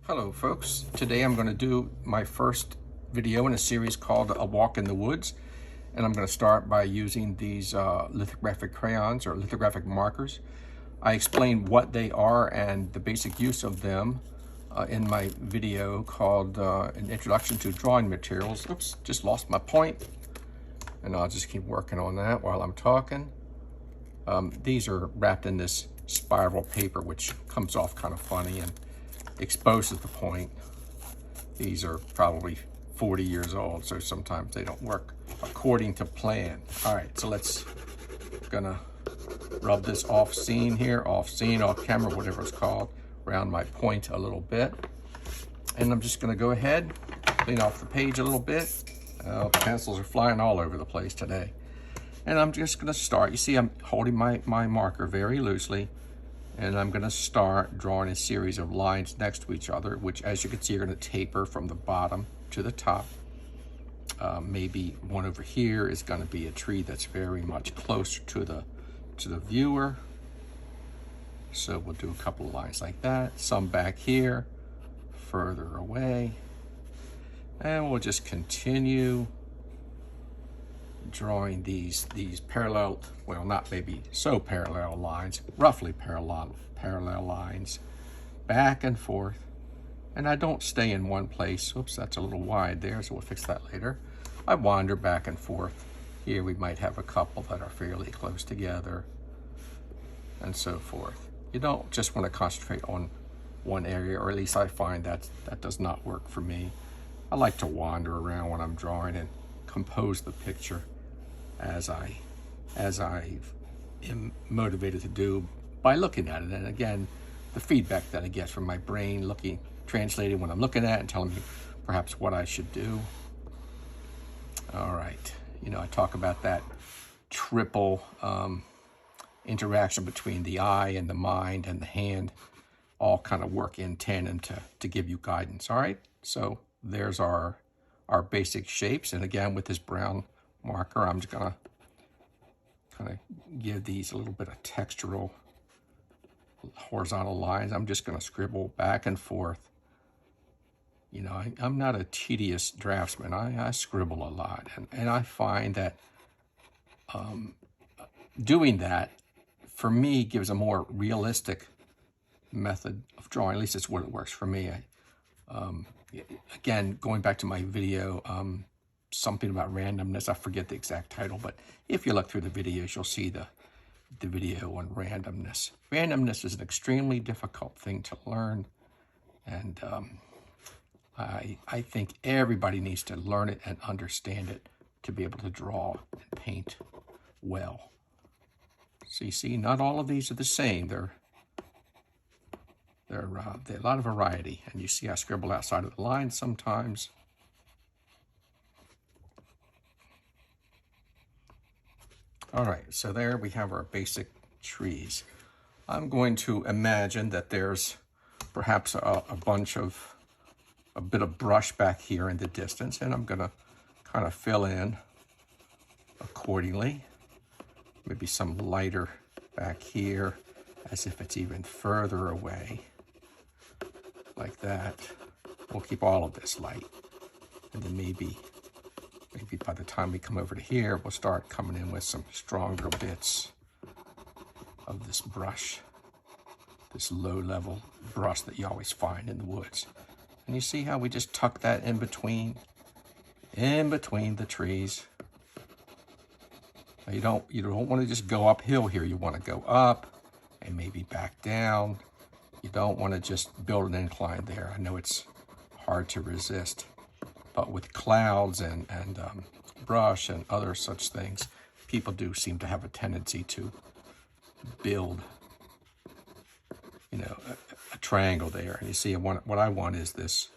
Hello folks, today I'm going to do my first video in a series called A Walk in the Woods, and I'm going to start by using these lithographic crayons or lithographic markers. I explain what they are and the basic use of them in my video called An Introduction to Drawing Materials. Oops, just lost my point, and I'll just keep working on that while I'm talking. These are wrapped in this spiral paper, which comes off kind of funny and exposes the point. These are probably 40 years old, so sometimes they don't work according to plan. All right, so gonna rub this off scene, off camera, whatever it's called, around my point a little bit. And I'm just gonna go ahead, clean off the page a little bit. Pencils are flying all over the place today. And I'm just gonna start. You see I'm holding my marker very loosely, and I'm gonna start drawing a series of lines next to each other, which as you can see are gonna taper from the bottom to the top. Maybe one over here is gonna be a tree that's very much closer to the viewer. So we'll do a couple of lines like that. Some back here, further away. And we'll just continue drawing these parallel, well, not maybe so parallel lines, roughly parallel lines, back and forth. And I don't stay in one place. Oops, that's a little wide there, so we'll fix that later. I wander back and forth. Here we might have a couple that are fairly close together, and so forth. You don't just want to concentrate on one area, or at least I find that does not work for me. I like to wander around when I'm drawing and compose the picture as I am motivated to do by looking at it. And again, the feedback that I get from my brain, translating what I'm looking at and telling me perhaps what I should do. All right, I talk about that triple interaction between the eye and the mind and the hand, all kind of work in tandem to give you guidance. All right, so there's our basic shapes. And again, with this brown marker, I'm just gonna kind of give these a little bit of textural horizontal lines. I'm just gonna scribble back and forth. I'm not a tedious draftsman. I scribble a lot, and I find that doing that for me gives a more realistic method of drawing. At least it's what it works for me. Again, going back to my video, something about randomness, I forget the exact title, but if you look through the videos, you'll see the video on randomness. Randomness is an extremely difficult thing to learn, and I think everybody needs to learn it and understand it to be able to draw and paint well. So you see, not all of these are the same. There's a lot of variety, and you see I scribble outside of the line sometimes. All right, so there we have our basic trees. I'm going to imagine that there's perhaps a bit of brush back here in the distance, and I'm gonna kind of fill in accordingly. Maybe some lighter back here, as if it's even further away, like that. We'll keep all of this light, and then maybe by the time we come over to here, we'll start coming in with some stronger bits of this brush, this low-level brush that you always find in the woods. And you see how we just tuck that in between the trees. Now you don't want to just go uphill here. You want to go up and maybe back down. You don't want to just build an incline there. I know it's hard to resist, but with clouds and brush and other such things, people do seem to have a tendency to build, a triangle there. And you see, what I want is this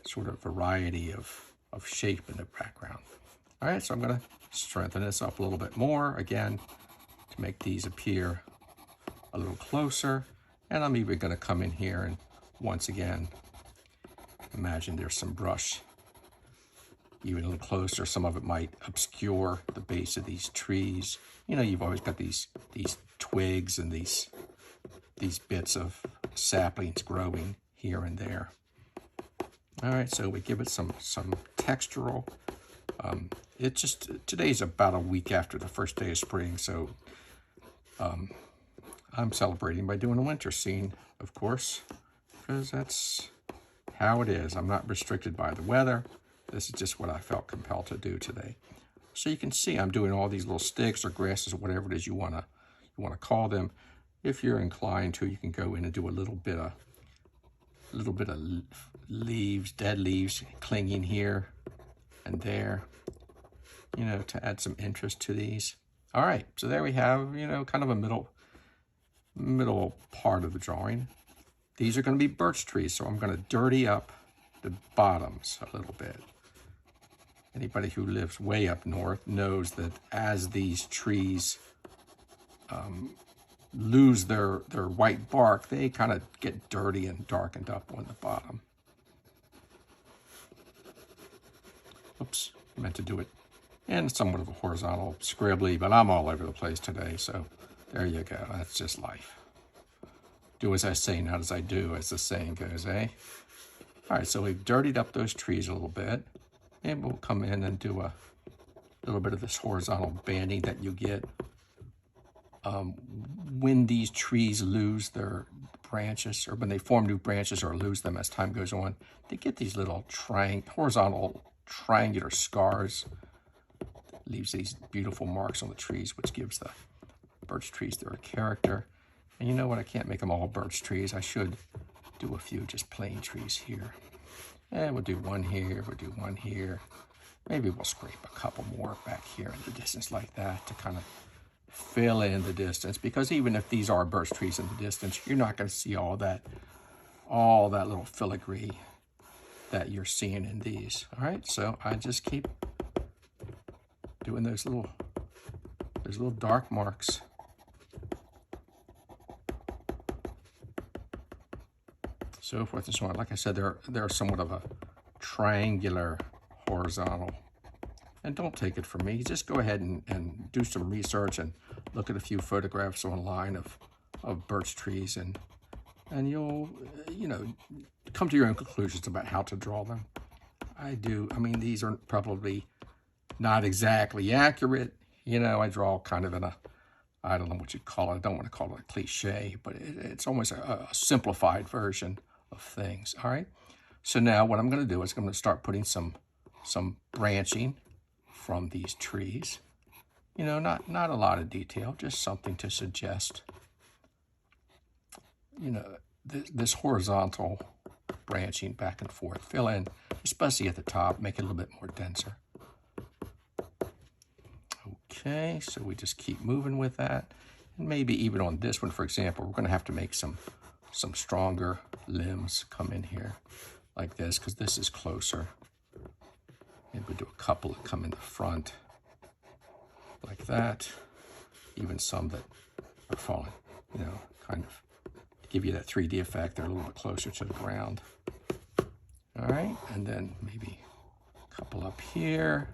sort of variety of shape in the background. All right, so I'm gonna strengthen this up a little bit more, again, to make these appear a little closer. And I'm even gonna come in here and once again, imagine there's some brush even a little closer. Some of it might obscure the base of these trees. You've always got these twigs and these bits of saplings growing here and there. All right, so we give it some textural. Today's about a week after the first day of spring, so I'm celebrating by doing a winter scene, of course, because that's how it is. I'm not restricted by the weather. This is just what I felt compelled to do today. So you can see I'm doing all these little sticks or grasses or whatever it is you wanna call them. If you're inclined to, you can go in and do a little bit of leaves, dead leaves, clinging here and there, to add some interest to these. All right, so there we have, kind of a middle part of the drawing. These are going to be birch trees, so I'm going to dirty up the bottoms a little bit. Anybody who lives way up north knows that as these trees lose their white bark, they kind of get dirty and darkened up on the bottom. Oops, I meant to do it in somewhat of a horizontal scribbly, but I'm all over the place today, so there you go. That's just life. Do as I say, not as I do, as the saying goes, eh? All right, so we've dirtied up those trees a little bit. Maybe we'll come in and do a little bit of this horizontal banding that you get when these trees lose their branches, or when they form new branches or lose them as time goes on. They get these little horizontal triangular scars. Leaves these beautiful marks on the trees, which gives the birch trees their character. And you know what? I can't make them all birch trees. I should do a few just plain trees here. And we'll do one here, we'll do one here. Maybe we'll scrape a couple more back here in the distance like that to kind of fill in the distance, because even if these are birch trees in the distance, you're not going to see all that little filigree that you're seeing in these. All right, so I just keep doing those little dark marks. So forth and so on. Like I said, they're somewhat of a triangular horizontal. And don't take it from me. Just go ahead and do some research and look at a few photographs online of birch trees, and you'll come to your own conclusions about how to draw them. I mean, these are probably not exactly accurate. I draw kind of in I don't know what you'd call it. I don't want to call it a cliche, but it's almost a simplified version of things. All right. So now what I'm going to do is I'm going to start putting some branching from these trees. Not a lot of detail, just something to suggest, this horizontal branching back and forth. Fill in, especially at the top, make it a little bit more denser. Okay, so we just keep moving with that. And maybe even on this one, for example, we're going to have to make some stronger limbs come in here like this, because this is closer. Maybe we'll do a couple that come in the front like that. Even some that are falling, kind of to give you that 3D effect. They're a little bit closer to the ground. All right, and then maybe a couple up here.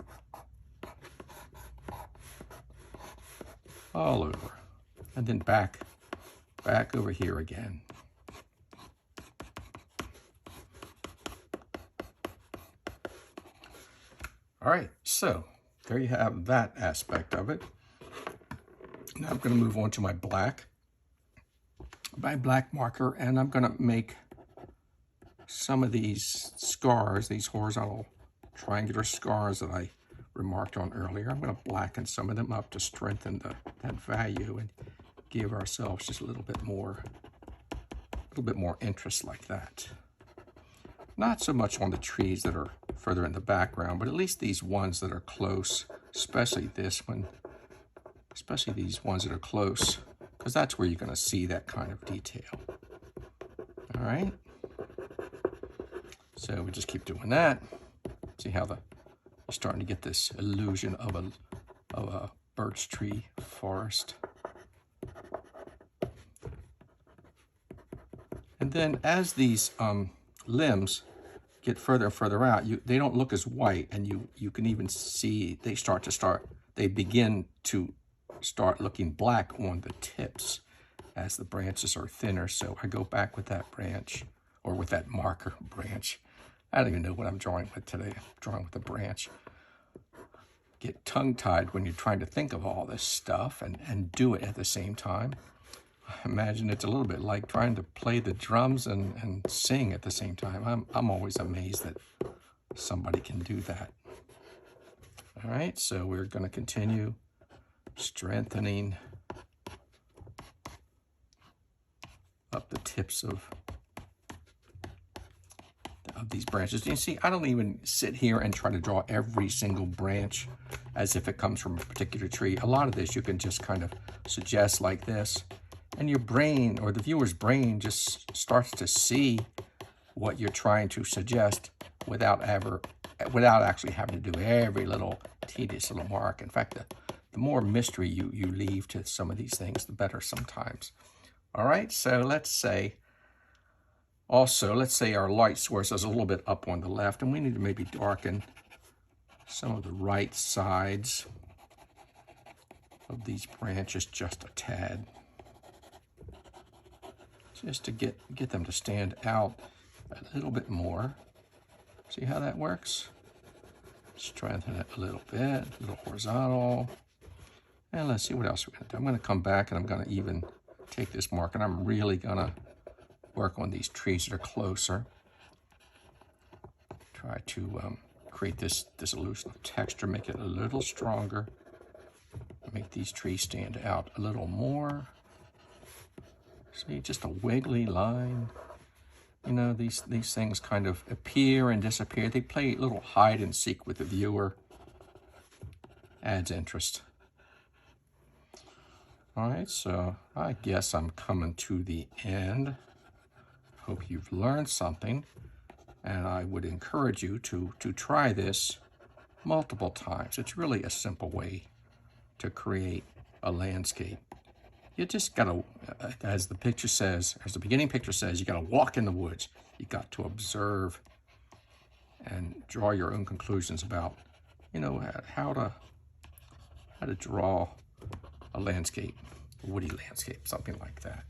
All over. And then back over here again. All right, so there you have that aspect of it. Now I'm going to move on to my black marker, and I'm going to make some of these scars, these horizontal triangular scars that I remarked on earlier. I'm going to blacken some of them up to strengthen that value and give ourselves just a little bit more interest like that. Not so much on the trees that are further in the background, but at least these ones that are close, especially this one, especially these ones that are close, because that's where you're going to see that kind of detail. All right. So we just keep doing that. See how you're starting to get this illusion of a birch tree forest. And then as these limbs get further and further out, they don't look as white, and you can even see they begin to start looking black on the tips as the branches are thinner. So I go back with that branch, or with that marker branch, I don't even know what I'm drawing with today. I'm drawing with a branch. Get tongue-tied when you're trying to think of all this stuff and do it at the same time. I imagine it's a little bit like trying to play the drums and sing at the same time. I'm always amazed that somebody can do that. All right, so we're going to continue strengthening up the tips of these branches. You see, I don't even sit here and try to draw every single branch as if it comes from a particular tree. A lot of this you can just kind of suggest like this, and your brain, or the viewer's brain, just starts to see what you're trying to suggest without actually having to do every little tedious little mark. In fact, the more mystery you leave to some of these things, the better sometimes. All right, so let's say our light source is a little bit up on the left, and we need to maybe darken some of the right sides of these branches just a tad, just to get them to stand out a little bit more. See how that works? Strengthen it a little bit, a little horizontal. And let's see what else we're going to do. I'm going to come back and I'm going to even take this mark, and I'm really going to work on these trees that are closer. Try to create this illusion of texture, make it a little stronger, make these trees stand out a little more. See, just a wiggly line. You know, these things kind of appear and disappear. They play a little hide and seek with the viewer. Adds interest. All right, so I guess I'm coming to the end. Hope you've learned something, and I would encourage you to try this multiple times. It's really a simple way to create a landscape. You just gotta, as the picture says, as the beginning picture says, you gotta walk in the woods. You got to observe and draw your own conclusions about, you know, how to draw a landscape, a woody landscape, something like that.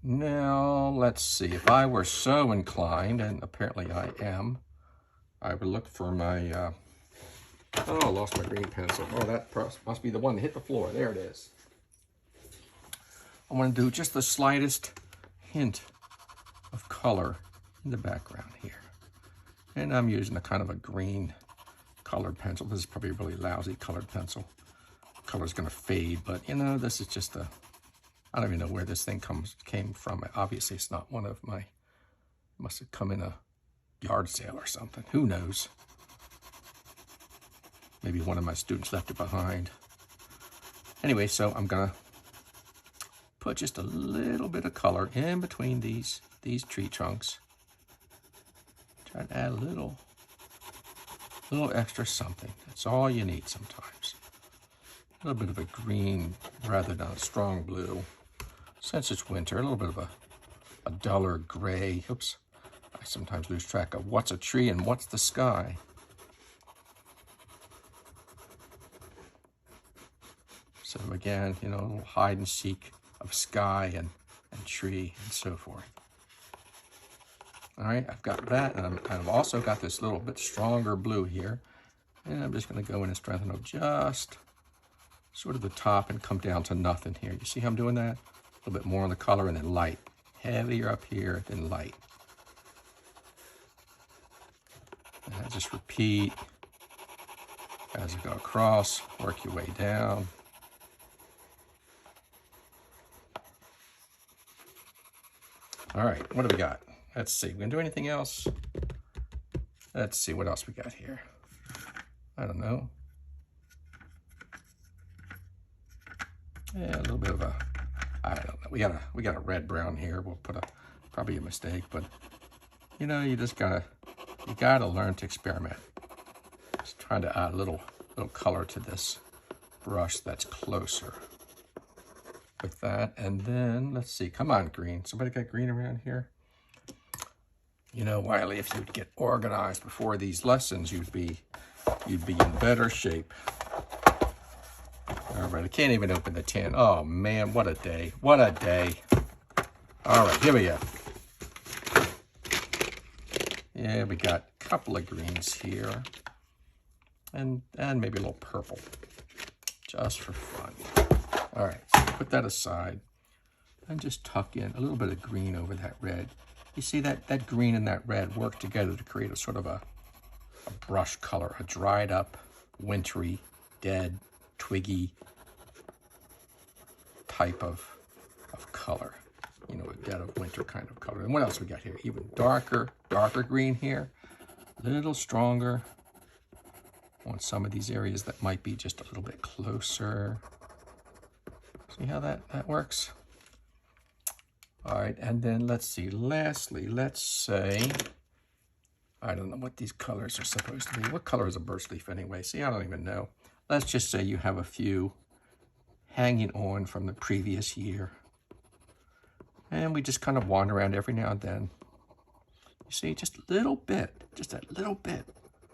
Now, let's see, if I were so inclined, and apparently I am, I would look for my, oh, I lost my green pencil. Oh, that must be the one that hit the floor. There it is. I want to do just the slightest hint of color in the background here. And I'm using a kind of a green colored pencil. This is probably a really lousy colored pencil. The color's going to fade, but you know, this is just I don't even know where this thing came from. Obviously, it's not one of my, must have come in a yard sale or something. Who knows? Maybe one of my students left it behind. Anyway, so I'm gonna put just a little bit of color in between these tree trunks. Try to add a little extra something. That's all you need sometimes. A little bit of a green rather than a strong blue. Since it's winter, a little bit of a duller gray. Oops, I sometimes lose track of what's a tree and what's the sky. So again, you know, a little hide and seek of sky and tree and so forth. All right, I've got that, and I've also got this little bit stronger blue here. And I'm just gonna go in and strengthen up just sort of the top and come down to nothing here. You see how I'm doing that? A little bit more on the color and then light. Heavier up here than light. And I just repeat as you go across, work your way down. All right, what do we got? Let's see, we gonna do anything else? Let's see what else we got here. I don't know. Yeah, a little bit of a, I don't know. We got a red brown here. We'll put probably a mistake, but you know, you gotta learn to experiment. Just trying to add a little color to this brush that's closer with that. And then let's see, come on, green. Somebody got green around here? You know, Wiley, if you'd get organized before these lessons, you'd be in better shape. All right, I can't even open the tin. Oh man, what a day. What a day. All right, here we go. Yeah, we got a couple of greens here. And maybe a little purple, just for fun. All right, so put that aside and just tuck in a little bit of green over that red. You see that green and that red work together to create a sort of a brush color, a dried up, wintry, dead, twiggy type of color. You know, a dead of winter kind of color. And what else we got here? Even darker green here, a little stronger on some of these areas that might be just a little bit closer. See how that works? All right, and then let's see, lastly, let's say, I don't know what these colors are supposed to be. What color is a birch leaf anyway? See, I don't even know. Let's just say you have a few hanging on from the previous year. And we just kind of wander around every now and then. You see, just a little bit, just that little bit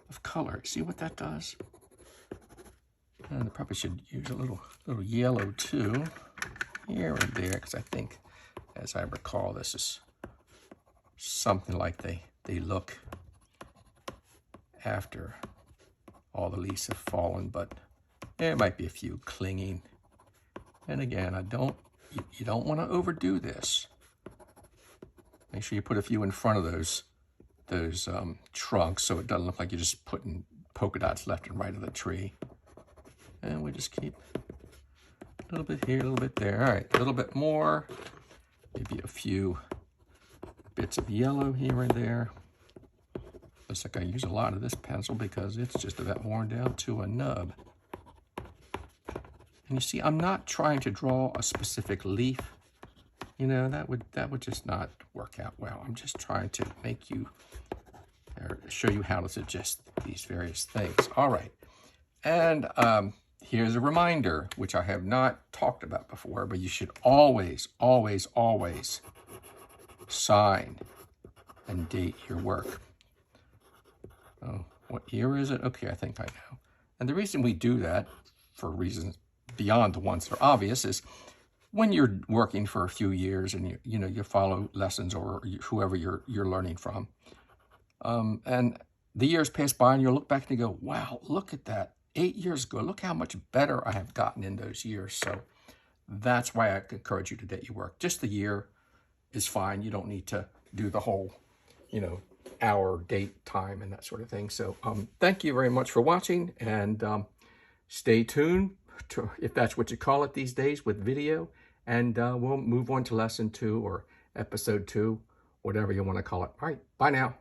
of color. See what that does? And I probably should use a little yellow too, here and there, because I think, as I recall, this is something like they look after all the leaves have fallen, but there might be a few clinging. And again, you don't want to overdo this. Make sure you put a few in front of those trunks so it doesn't look like you're just putting polka dots left and right of the tree. And we just keep a little bit here, a little bit there. All right, a little bit more. Maybe a few bits of yellow here and there. Looks like I use a lot of this pencil because it's just about worn down to a nub. And you see, I'm not trying to draw a specific leaf. You know, that would just not work out well. I'm just trying to make you, or show you how to suggest these various things. All right, and here's a reminder, which I have not talked about before, but you should always, always, always sign and date your work. Oh, what year is it? Okay, I think I know. And the reason we do that, for reasons beyond the ones that are obvious, is when you're working for a few years and you follow lessons or whoever you're learning from, and the years pass by and you'll look back and you go, wow, look at that. 8 years ago, look how much better I have gotten in those years. So that's why I encourage you to date your work. Just the year is fine. You don't need to do the whole, hour, date, time, and that sort of thing. So thank you very much for watching, and stay tuned to, if that's what you call it these days, with video, and we'll move on to lesson 2 or episode 2, whatever you want to call it. All right, bye now.